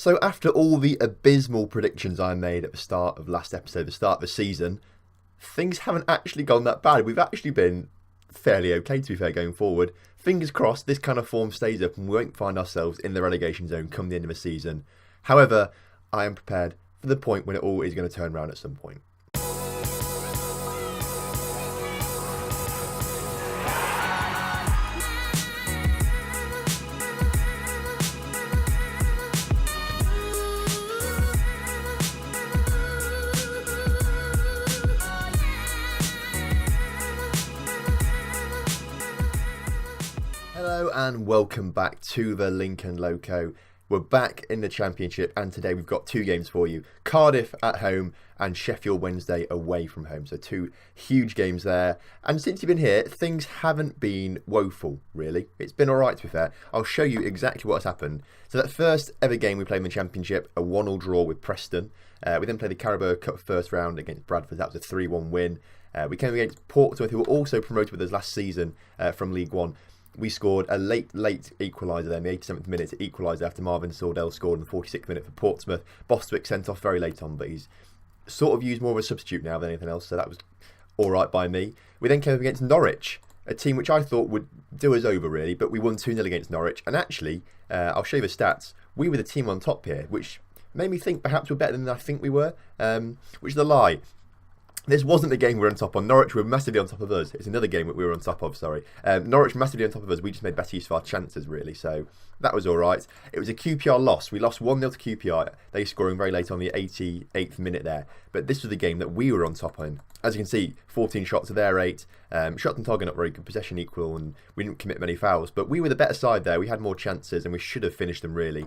So after all the abysmal predictions I made at the start of last episode, the start of the season, things haven't actually gone that bad. We've actually been fairly okay, to be fair, going forward. Fingers crossed this kind of form stays up and we won't find ourselves in the relegation zone come the end of the season. However, I am prepared for the point when it all is going to turn around at some point. Hello and welcome back to the Lincoln Loco. We're back in the Championship and today we've got two games for you. Cardiff at home and Sheffield Wednesday away from home. So two huge games there. And since you've been here, things haven't been woeful, really. It's been alright, to be fair. I'll show you exactly what's happened. So that first ever game we played in the Championship, a 1-1 draw with Preston. We then played the Carabao Cup first round against Bradford. That was a 3-1 win. We came against Portsmouth, who were also promoted with us last season from League One. We scored a late equaliser there in the 87th minute to equalise after Marvin Sordell scored in the 46th minute for Portsmouth. Bostwick sent off very late on, but he's sort of used more of a substitute now than anything else, so that was alright by me. We then came up against Norwich, a team which I thought would do us over really, but we won 2-0 against Norwich. And actually, I'll show you the stats, we were the team on top here, which made me think perhaps we're better than I think we were, which is a lie. This wasn't the game we were on top on. Norwich were massively on top of us. It's another game that we were on top of, sorry. Norwich massively on top of us. We just made better use of our chances, really. So that was all right. It was a QPR loss. We lost 1-0 to QPR. They scoring very late on the 88th minute there. But this was the game that we were on top on. As you can see, 14 shots to their 8. Shot on target, not very good. Possession equal, and we didn't commit many fouls. But we were the better side there. We had more chances, and we should have finished them, really.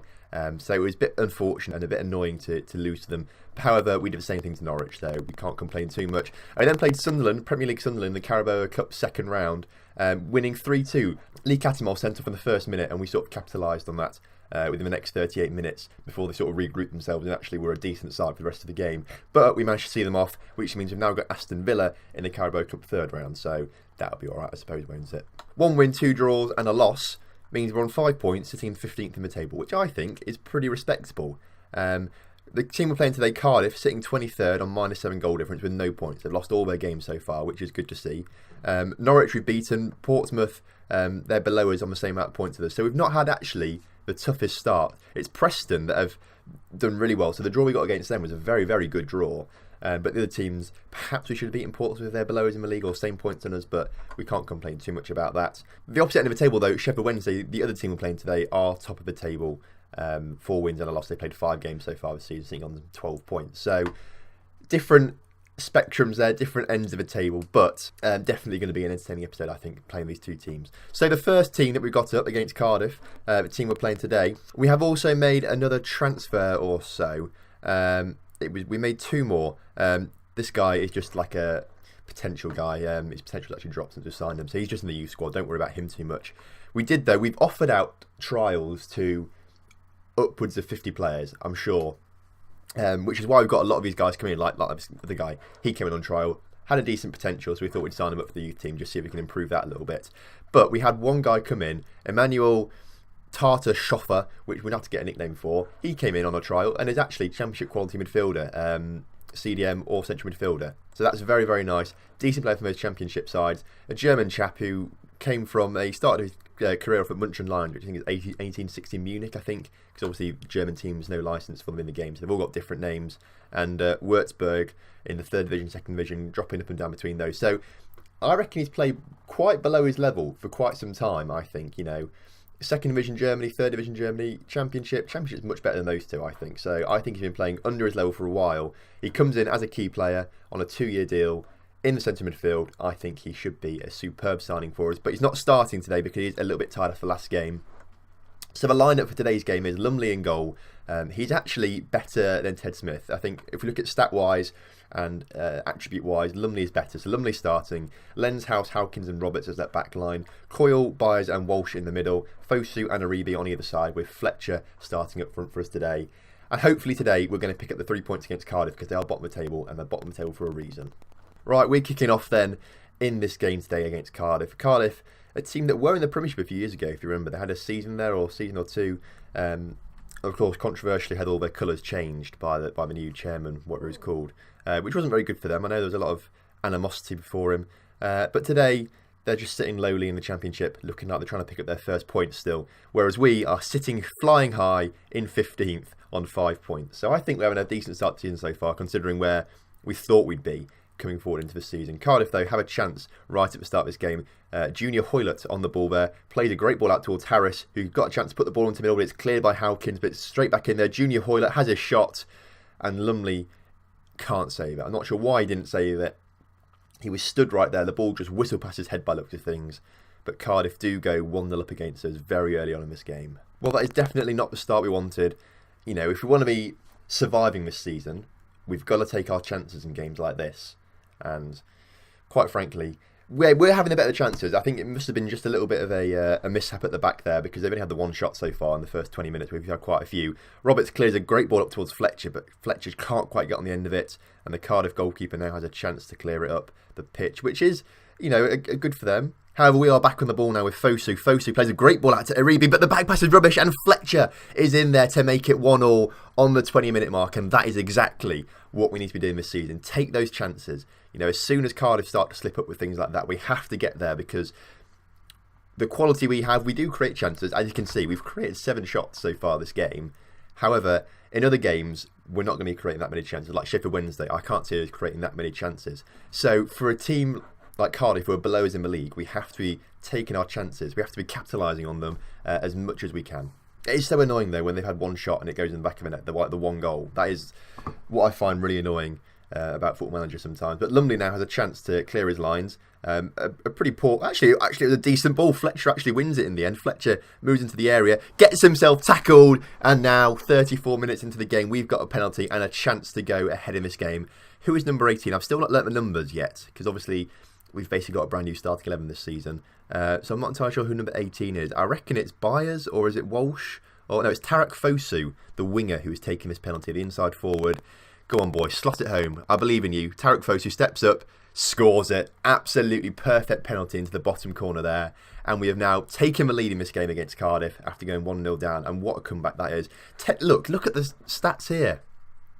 So it was a bit unfortunate and a bit annoying to lose to them. However, we did the same thing to Norwich, so we can't complain too much. I then played Sunderland, Premier League Sunderland, the Carabao Cup second round, winning 3-2. Lee Cattermole sent off in the first minute, and we sort of capitalised on that within the next 38 minutes before they sort of regrouped themselves and actually were a decent side for the rest of the game. But we managed to see them off, which means we've now got Aston Villa in the Carabao Cup third round, so that'll be alright, I suppose, won't it? 1 win, 2 draws, and a loss means we're on 5 points, sitting 15th in the table, which I think is pretty respectable. The team we're playing today, Cardiff, sitting 23rd on -7 goal difference with no points. They've lost all their games so far, which is good to see. Norwich we've beaten. Portsmouth, they're below us on the same amount of points as us. So we've not had actually the toughest start. It's Preston that have done really well. So the draw we got against them was a very, very good draw. But the other teams, perhaps we should have beaten Portsmouth if they're below us in the league or same points than us, but we can't complain too much about that. The opposite end of the table though, Sheffield Wednesday, the other team we're playing today, are top of the table. 4 wins and a loss. They played 5 games so far this season, sitting on 12 points. So different spectrums there, different ends of the table, but definitely going to be an entertaining episode, I think, playing these two teams. So the first team that we got up against Cardiff, the team we're playing today, we have also made another transfer or so. We made 2 more. This guy is just like a potential guy. His potential actually dropped since we signed him, so he's just in the youth squad. Don't worry about him too much. We did though. We've offered out trials to upwards of 50 players, I'm sure, which is why we've got a lot of these guys coming in, like the guy. He came in on trial, had a decent potential, so we thought we'd sign him up for the youth team, just see if we can improve that a little bit. But we had one guy come in, Emmanuel Tartar Schoffer, which we'd have to get a nickname for. He came in on a trial and is actually Championship quality midfielder, CDM or central midfielder. So that's very, very nice. Decent player from those Championship sides. A German chap who came from, he started his career off at Munchen Lions, which I think is 1860 Munich, I think, because obviously German teams no licence for them in the game, so they've all got different names. And Würzburg in the 3rd division, 2nd division, dropping up and down between those. So I reckon he's played quite below his level for quite some time, I think, 2nd division Germany, 3rd division Germany, Championship's much better than those two, I think. So I think he's been playing under his level for a while. He comes in as a key player on a 2-year deal in the centre midfield. I think he should be a superb signing for us, but he's not starting today because he's a little bit tired after last game. So the lineup for today's game is Lumley in goal. He's actually better than Ted Smith. I think if we look at stat-wise and attribute-wise, Lumley is better. So Lumley starting, Lens, House, Howkins and Roberts as that back line, Coyle, Byers and Walsh in the middle, Fosu and Aribi on either side, with Fletcher starting up front for us today. And hopefully today we're going to pick up the 3 points against Cardiff, because they are bottom of the table, and they're bottom of the table for a reason. Right, we're kicking off then in this game today against Cardiff. Cardiff, a team that were in the Premiership a few years ago, if you remember. They had a season there, or season or two, of course, controversially had all their colours changed by the new chairman, whatever he's called, which wasn't very good for them. I know there was a lot of animosity before him, but today they're just sitting lowly in the Championship, looking like they're trying to pick up their first points still, whereas we are sitting flying high in 15th on 5 points. So I think we're having a decent start to the season so far, considering where we thought we'd be coming forward into the season. Cardiff, though, have a chance right at the start of this game. Junior Hoylett on the ball there, played a great ball out towards Harris, who got a chance to put the ball into the middle, but it's cleared by Howkins, but it's straight back in there. Junior Hoylett has a shot, and Lumley can't save it. I'm not sure why he didn't save it. He was stood right there. The ball just whistled past his head by the looks of things. But Cardiff do go 1-0 up against us very early on in this game. Well, that is definitely not the start we wanted. You know, if we want to be surviving this season, we've got to take our chances in games like this. And quite frankly, we're having the better chances. I think it must have been just a little bit of a mishap at the back there, because they've only had the one shot so far in the first 20 minutes. We've had quite a few. Roberts clears a great ball up towards Fletcher, but Fletcher can't quite get on the end of it. And the Cardiff goalkeeper now has a chance to clear it up the pitch, which is, you know, a good for them. However, we are back on the ball now with Fosu. Fosu plays a great ball out to Uribe, but the back pass is rubbish, and Fletcher is in there to make it 1-1 on the 20-minute mark, and that is exactly what we need to be doing this season. Take those chances. You know, as soon as Cardiff start to slip up with things like that, we have to get there, because the quality we have, we do create chances. As you can see, we've created 7 shots so far this game. However, in other games, we're not going to be creating that many chances. Like Sheffield Wednesday, I can't see us creating that many chances. So for a team like Cardiff, who are below us in the league, we have to be taking our chances. We have to be capitalising on them as much as we can. It is so annoying, though, when they've had one shot and it goes in the back of the net, the one goal. That is what I find really annoying about Football Manager sometimes. But Lumley now has a chance to clear his lines. A pretty poor... Actually, it was a decent ball. Fletcher actually wins it in the end. Fletcher moves into the area, gets himself tackled, and now, 34 minutes into the game, we've got a penalty and a chance to go ahead in this game. Who is number 18? I've still not learnt the numbers yet, because obviously we've basically got a brand new starting 11 this season. So I'm not entirely sure who number 18 is. I reckon it's Byers, or is it Walsh? Oh, no, it's Tarique Fosu, the winger, who is taking this penalty, the inside forward. Go on, boy, slot it home. I believe in you. Tarique Fosu steps up, scores it. Absolutely perfect penalty into the bottom corner there. And we have now taken the lead in this game against Cardiff after going 1-0 down. And what a comeback that is. Look at the stats here.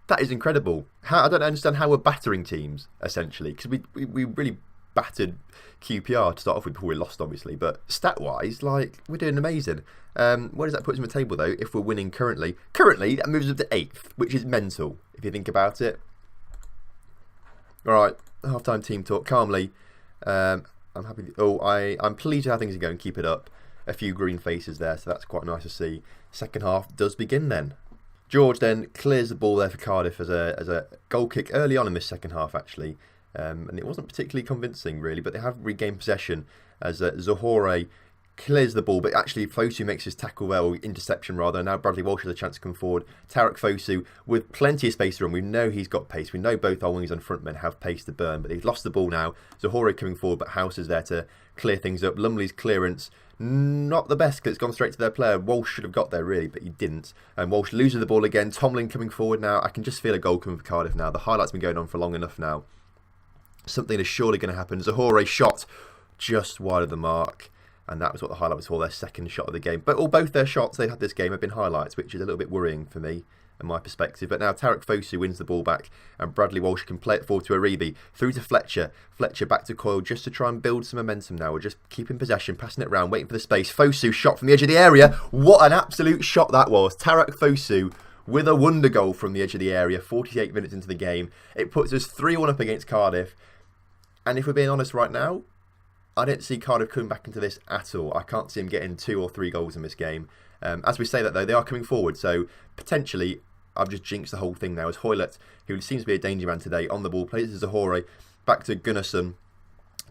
That is incredible. I don't understand how we're battering teams, essentially, because we really battered QPR to start off with before we lost, obviously. But stat-wise, like, we're doing amazing. Where does that put us in the table, though, if we're winning currently? Currently, that moves us up to 8th, which is mental, if you think about it. All right, half-time team talk. Calmly, I'm happy. I'm pleased with how things are going. Keep it up. A few green faces there, so that's quite nice to see. Second half does begin then. George then clears the ball there for Cardiff as a goal kick early on in this second half, actually. And it wasn't particularly convincing, really, but they have regained possession as Zohore clears the ball, but actually Fosu makes his tackle well, interception rather. Now Bradley Walsh has a chance to come forward. Tarique Fosu with plenty of space to run. We know he's got pace. We know both our wingers and frontmen have pace to burn, but he's lost the ball now. Zohore coming forward, but House is there to clear things up. Lumley's clearance, not the best, because it's gone straight to their player. Walsh should have got there, really, but he didn't. And Walsh loses the ball again. Tomlin coming forward now. I can just feel a goal coming for Cardiff now. The highlight's been going on for long enough now. Something is surely going to happen. Zohore shot just wide of the mark, and that was what the highlight was for, their second shot of the game. But both their shots they've had this game have been highlights, which is a little bit worrying for me and my perspective. But now Tarique Fosu wins the ball back, and Bradley Walsh can play it forward to Uribe, through to Fletcher. Fletcher back to Coyle just to try and build some momentum now. We're just keeping possession, passing it around, waiting for the space. Fosu shot from the edge of the area. What an absolute shot that was. Tarique Fosu with a wonder goal from the edge of the area, 48 minutes into the game. It puts us 3-1 up against Cardiff. And if we're being honest right now, I don't see Cardiff coming back into this at all. I can't see him getting 2 or 3 goals in this game. As we say that, though, they are coming forward. So, potentially, I've just jinxed the whole thing now. As Hoylett, who seems to be a danger man today, on the ball, plays to Zohore, back to Gunnarsson.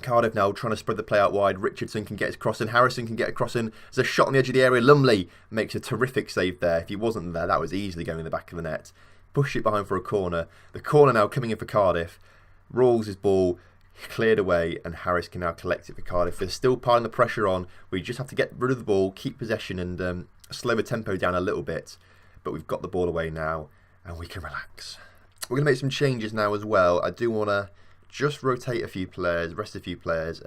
Cardiff now trying to spread the play out wide. Richardson can get his cross in. Harrison can get a cross in. There's a shot on the edge of the area. Lumley makes a terrific save there. If he wasn't there, that was easily going in the back of the net. Push it behind for a corner. The corner now coming in for Cardiff. Rawls his ball. Cleared away, and Harris can now collect it for Cardiff. They're still piling the pressure on. We just have to get rid of the ball, keep possession, and slow the tempo down a little bit. But we've got the ball away now, and we can relax. We're going to make some changes now as well. I do want to just rotate a few players, rest a few players.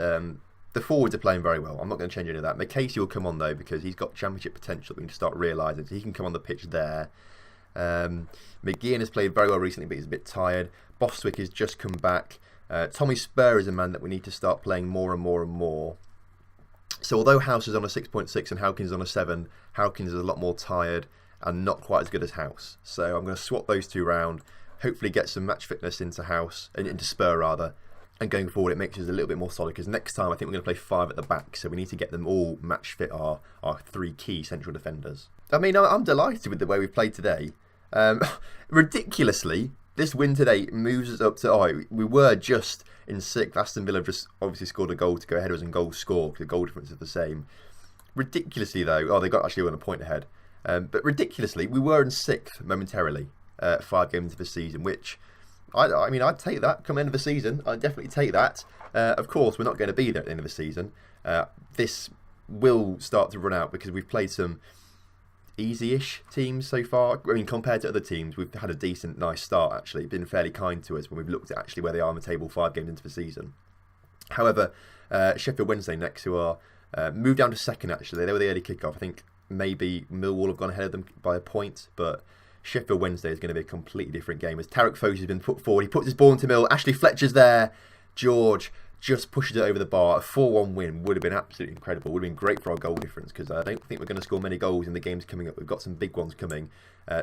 The forwards are playing very well. I'm not going to change any of that. McCasey will come on though because he's got championship potential. We need to start realising. So he can come on the pitch there. McGeehan has played very well recently, but he's a bit tired. Bostwick has just come back. Tommy Spur is a man that we need to start playing more and more and more. So although House is on a 6.6 and Howkins is on a 7, Howkins is a lot more tired and not quite as good as House. So I'm going to swap those two round. Hopefully get some match fitness into House, and into Spur rather. And going forward, it makes us a little bit more solid because next time I think we're going to play 5 at the back. So we need to get them all match fit our 3 key central defenders. I mean, I'm delighted with the way we've played today. Ridiculously, this win today moves us up to... we were just in 6th. Aston Villa just obviously scored a goal to go ahead of us in goals scored. The goal difference is the same. Ridiculously, though... they got actually on a point ahead. But ridiculously, we were in 6th momentarily 5 games into the season, which... I mean, I'd take that come end of the season. I'd definitely take that. Of course, we're not going to be there at the end of the season. This will start to run out because we've played some easy-ish teams so far. I mean, compared to other teams, we've had a decent, nice start, actually. Been fairly kind to us when we've looked at actually where they are on the table 5 games into the season. However, Sheffield Wednesday next, who are moved down to 2nd, actually. They were the early kick-off. I think maybe Millwall have gone ahead of them by a point, but... Sheffield Wednesday is going to be a completely different game as Tarique Fosu has been put forward. He puts his ball into Mill. Ashley Fletcher's there. George just pushes it over the bar. A 4-1 win would have been absolutely incredible. Would have been great for our goal difference because I don't think we're going to score many goals in the games coming up. We've got some big ones coming.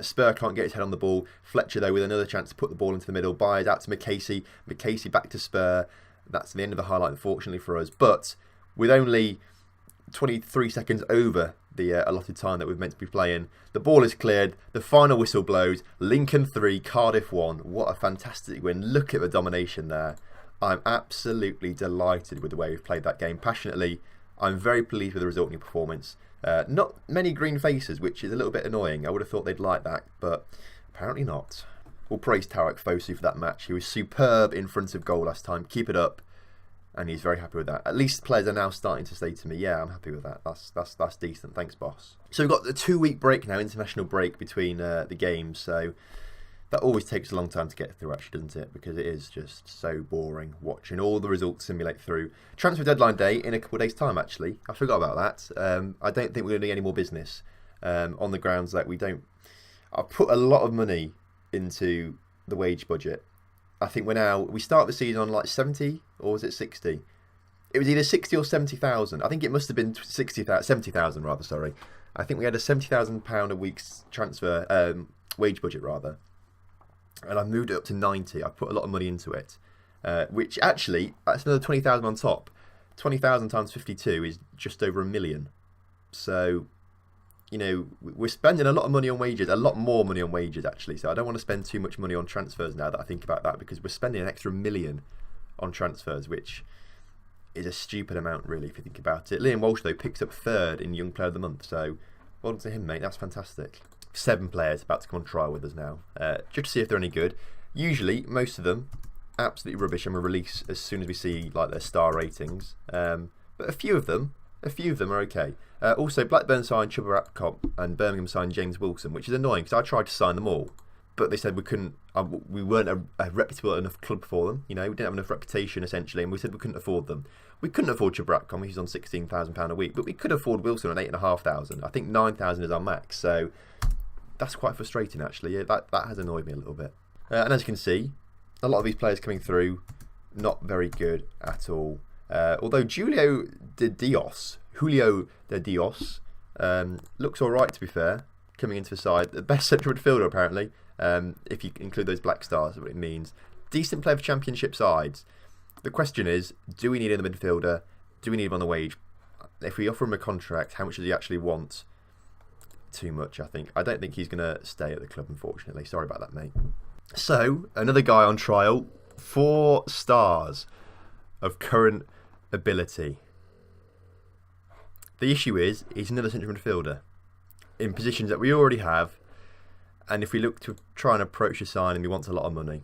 Spur can't get his head on the ball. Fletcher, though, with another chance to put the ball into the middle. Byers out to McCasey. McCasey back to Spur. That's the end of the highlight, unfortunately, for us. But with only 23 seconds over the allotted time that we're meant to be playing, the ball is cleared, the final whistle blows, Lincoln 3, Cardiff 1. What a fantastic win. Look at the domination there. I'm absolutely delighted with the way we've played that game passionately. I'm very pleased with the resulting performance. Not many green faces, which is a little bit annoying. I would have thought they'd like that, but apparently not. We'll praise Tarique Fosu for that match. He was superb in front of goal last time. Keep it up. And he's very happy with that. At least players are now starting to say to me, yeah, I'm happy with that. That's decent. Thanks, boss. So we've got the 2-week break now, international break between the games. So that always takes a long time to get through, actually, doesn't it? Because it is just so boring watching all the results simulate through. Transfer deadline day in a couple of days' time, actually. I forgot about that. I don't think we're going to do any more business on the grounds that we don't... I've put a lot of money into the wage budget. I think we start the season on like 70 or was it 60? It was either 60 or 70,000. I think it must have been 70,000 rather, sorry. I think we had a £70,000 a week's transfer wage budget rather. And I moved it up to 90. I put a lot of money into it. Which actually, that's another 20,000 on top. 20,000 times 52 is just over £1 million. So, you know, we're spending a lot of money on wages, a lot more money on wages actually. So I don't want to spend too much money on transfers now that I think about that, because we're spending an extra £1 million on transfers, which is a stupid amount really if you think about it. Liam Walsh though picks up 3rd in Young Player of the Month, so well done to him, mate. That's fantastic. 7 players about to come on trial with us now, just to see if they're any good. Usually, most of them absolutely rubbish and we release as soon as we see like their star ratings. But a few of them are okay. Also, Blackburn signed Chuba Rapcop and Birmingham signed James Wilson, which is annoying because I tried to sign them all, but they said we couldn't. We weren't a reputable enough club for them. You know, we didn't have enough reputation essentially, and we said we couldn't afford them. We couldn't afford Chuba Rapcop; he's on £16,000 a week, but we could afford Wilson on £8,500. I think 9,000 is our max, so that's quite frustrating actually. Yeah, that has annoyed me a little bit. And as you can see, a lot of these players coming through, not very good at all. Although Julio de Dios looks alright to be fair, coming into the side. The best central midfielder apparently, if you include those black stars, what it means. Decent player for championship sides. The question is, do we need a midfielder? Do we need him on the wage? If we offer him a contract, how much does he actually want? Too much, I think. I don't think he's going to stay at the club, unfortunately. Sorry about that, mate. So, another guy on trial. 4 stars of current ability. The issue is, he's another central midfielder in positions that we already have, and if we look to try and approach a signing, he wants a lot of money.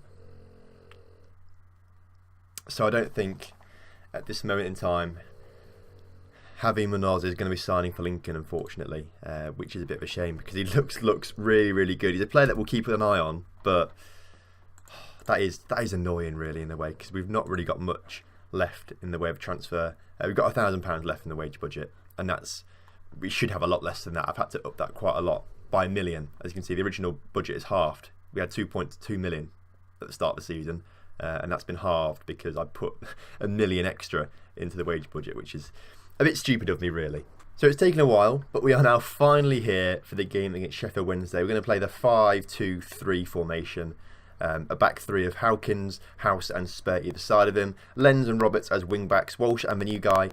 So I don't think at this moment in time Javi Munoz is going to be signing for Lincoln, unfortunately, which is a bit of a shame because he looks really, really good. He's a player that we'll keep an eye on, but that is annoying really in a way, because we've not really got much left in the way of transfer. We've got £1,000 left in the wage budget, and we should have a lot less than that. I've had to up that quite a lot by £1 million. As you can see, the original budget is halved. We had 2.2 million at the start of the season, and that's been halved because I put £1 million extra into the wage budget, which is a bit stupid of me, really. So it's taken a while, but we are now finally here for the game against Sheffield Wednesday. We're going to play the 5-2-3 formation. A back three of Howkins, House and Spur either side of him. Lenz and Roberts as wing-backs. Walsh and the new guy,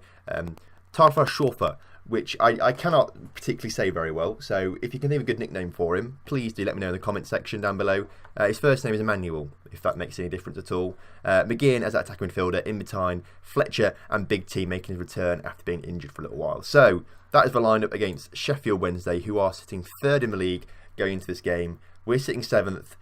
Tarfa, which I cannot particularly say very well. So if you can think of a good nickname for him, please do let me know in the comment section down below. His first name is Emmanuel, if that makes any difference at all. McGeehan as that attacking midfielder, in between Fletcher and Big T making his return after being injured for a little while. So that is the lineup against Sheffield Wednesday, who are sitting third in the league going into this game. We're sitting seventh.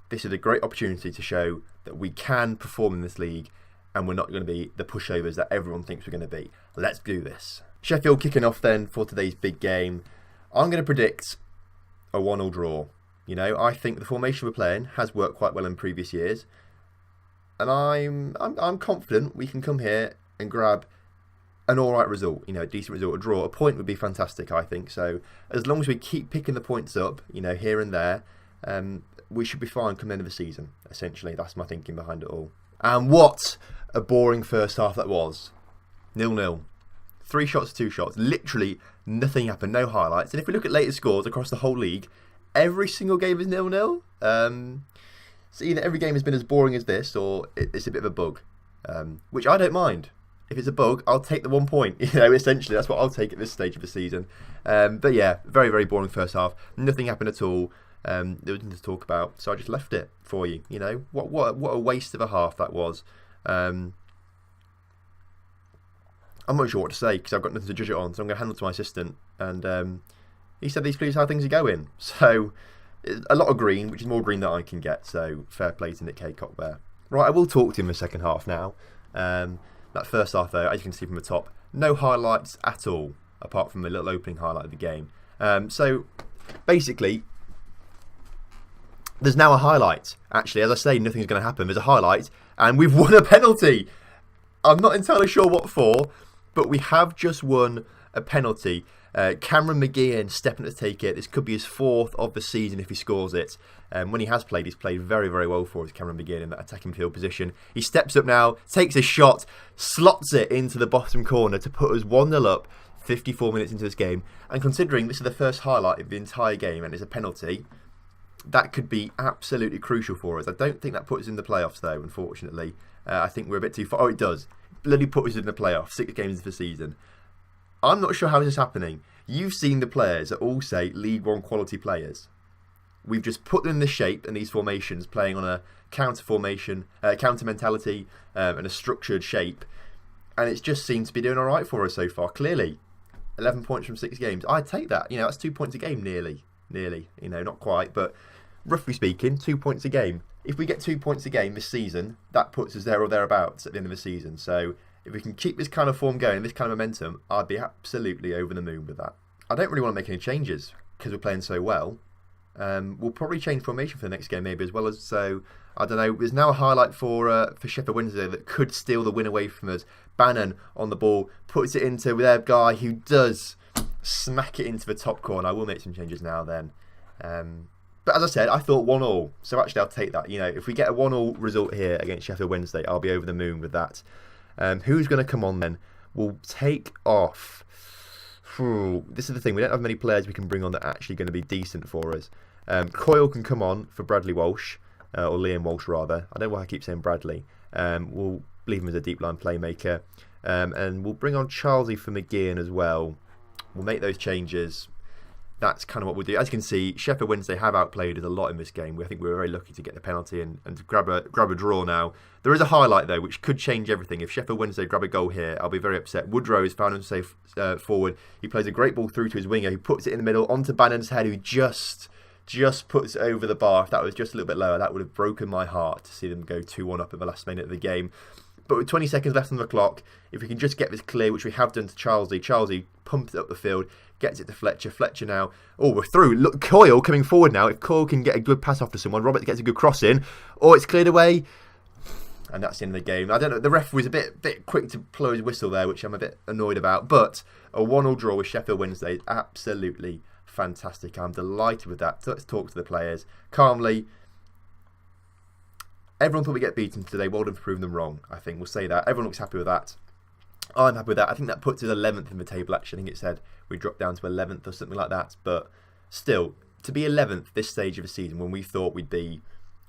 This is a great opportunity to show that we can perform in this league and we're not going to be the pushovers that everyone thinks we're going to be. Let's do this. Sheffield kicking off then for today's big game. I'm going to predict a 1-1 draw. You know, I think the formation we're playing has worked quite well in previous years, and I'm confident we can come here and grab an alright result, you know, a decent result. A draw, a point would be fantastic, I think. So as long as we keep picking the points up, you know, here and there, we should be fine come the end of the season. Essentially, that's my thinking behind it all. And what a boring first half that was. 0-0. 3 shots, 2 shots. Literally nothing happened, no highlights. And if we look at latest scores across the whole league, every single game is 0-0. So either every game has been as boring as this, or it's a bit of a bug, which I don't mind. If it's a bug, I'll take the 1 point. You know, essentially, that's what I'll take at this stage of the season. But yeah, very, very boring first half. Nothing happened at all. There was nothing to talk about, so I just left it for you. You know, what a waste of a half that was. I'm not sure what to say because I've got nothing to judge it on, so I'm going to hand it to my assistant. And he said these please how things are going. So a lot of green, which is more green than I can get. So fair play to Nick Haycock there. Right, I will talk to him in the second half now. That first half though, as you can see from the top, no highlights at all, apart from the little opening highlight of the game. So basically, there's now a highlight. Actually, as I say, nothing's going to happen. There's a highlight, and we've won a penalty. I'm not entirely sure what for, but we have just won a penalty. Cameron McGeehan stepping to take it. This could be his 4th of the season if he scores it. When he has played, he's played very, very well for us, Cameron McGeehan, in that attacking field position. He steps up now, takes a shot, slots it into the bottom corner to put us 1-0 up 54 minutes into this game. And considering this is the first highlight of the entire game and it's a penalty, that could be absolutely crucial for us. I don't think that puts us in the playoffs, though, unfortunately. I think we're a bit too far. Oh, it does. Bloody put us in the playoffs, 6 games into the season. I'm not sure how this is happening. You've seen the players that all say League One quality players. We've just put them in the shape and these formations, playing on a counter formation, counter mentality, and a structured shape. And it's just seemed to be doing all right for us so far, clearly. 11 points from 6 games. I'd take that. You know, that's 2 points a game, nearly. You know, not quite, but roughly speaking, 2 points a game. If we get 2 points a game this season, that puts us there or thereabouts at the end of the season. So if we can keep this kind of form going, this kind of momentum, I'd be absolutely over the moon with that. I don't really want to make any changes because we're playing so well. We'll probably change formation for the next game maybe as well. So I don't know. There's now a highlight for Sheffield Wednesday that could steal the win away from us. Bannon on the ball, puts it into their guy who does smack it into the top corner. I will make some changes now then. But as I said, I thought 1-1. So actually I'll take that. You know, if we get a 1-1 result here against Sheffield Wednesday, I'll be over the moon with that. Who's going to come on then? We'll take off. This is the thing. We don't have many players we can bring on that are actually going to be decent for us. Coyle can come on for Bradley Walsh. Or Liam Walsh rather. I don't know why I keep saying Bradley. We'll leave him as a deep line playmaker. And we'll bring on Charlesy for McGeehan as well. We'll make those changes. That's kind of what we'll do. As you can see, Sheffield Wednesday have outplayed us a lot in this game. I think we were very lucky to get the penalty and to grab a draw now. There is a highlight though, which could change everything. If Sheffield Wednesday grab a goal here, I'll be very upset. Woodrow has found himself forward. He plays a great ball through to his winger. He puts it in the middle onto Bannon's head, who just puts it over the bar. If that was just a little bit lower, that would have broken my heart to see them go 2-1 up at the last minute of the game. But with 20 seconds left on the clock, if we can just get this clear, which we have done to Charlesy pumps it up the field, gets it to Fletcher. Fletcher now, oh, we're through. Look, Coyle coming forward now. If Coyle can get a good pass off to someone, Roberts gets a good cross in, or it's cleared away. and that's the end of the game. I don't know, the ref was a bit quick to blow his whistle there, which I'm a bit annoyed about, but a 1-1 draw with Sheffield Wednesday is absolutely fantastic. I'm delighted with that. So let's talk to the players calmly. Everyone thought we'd get beaten today. Well done for proving them wrong, I think. We'll say that. Everyone looks happy with that. I'm happy with that. I think that puts us 11th in the table, actually. I think it said we dropped down to 11th or something like that. But still, to be 11th this stage of the season when we thought we'd be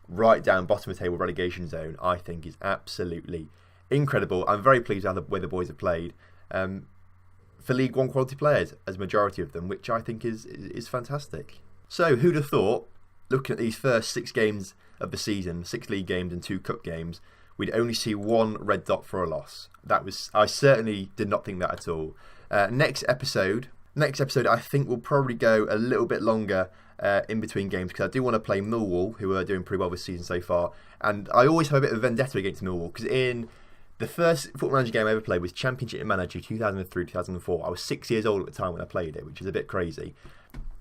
right down bottom of the table relegation zone, I think is absolutely incredible. I'm very pleased with the way the boys have played. For League One quality players, as a majority of them, which I think is fantastic. So, who'd have thought, looking at these first 6 games of the season, 6 league games and 2 cup games, we'd only see 1 red dot for a loss. I certainly did not think that at all. Next episode, I think will probably go a little bit longer in between games, because I do want to play Millwall, who are doing pretty well this season so far. And I always have a bit of a vendetta against Millwall, because in the first Football Manager game I ever played was Championship Manager 2003-2004. I was 6 years old at the time when I played it, which is a bit crazy.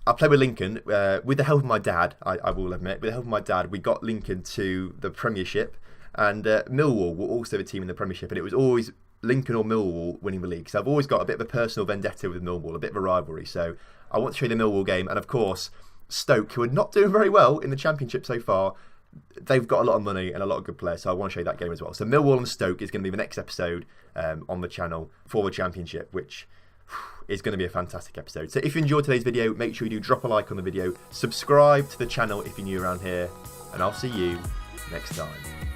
I played with Lincoln, with the help of my dad, I will admit, with the help of my dad, we got Lincoln to the Premiership, and Millwall were also a team in the Premiership, and it was always Lincoln or Millwall winning the league. So I've always got a bit of a personal vendetta with Millwall, a bit of a rivalry. So I want to show you the Millwall game, and of course, Stoke, who are not doing very well in the Championship so far, they've got a lot of money and a lot of good players, so I want to show you that game as well. So Millwall and Stoke is going to be the next episode on the channel for the Championship, which is going to be a fantastic episode. So if you enjoyed today's video, make sure you do drop a like on the video, subscribe to the channel if you're new around here, and I'll see you next time.